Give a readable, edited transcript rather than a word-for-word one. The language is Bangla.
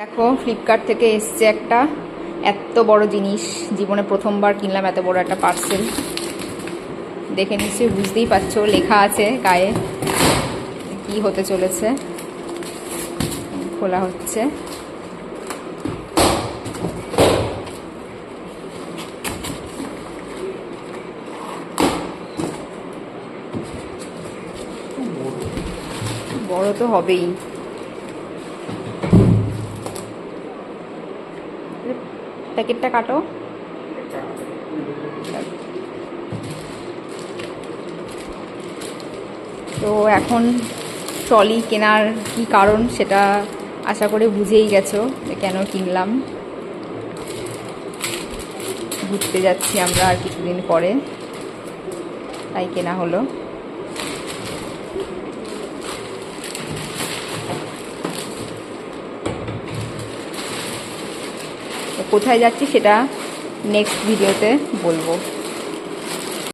দেখো ফ্লিপকার্ট থেকে এসছে একটা এত বড় জিনিস, জীবনে প্রথমবার কিনলাম এত বড় একটা পার্সেল। দেখে নিশ্চয়ই বুঝতেই পারছো, লেখা আছে গায়ে কি হতে চলেছে। খোলা হচ্ছে। বড় তো হবেই। প্যাকেটটা কাটো। তো এখন ট্রলি কেনার কি কারণ সেটা আশা করে বুঝেই গেছো যে কেন কিনলাম। ঘুরতে যাচ্ছি আমরা আর কিছুদিন পরে, তাই কেনা হলো। কোথায় যাচ্ছি সেটা নেক্সট ভিডিওতে বলবো।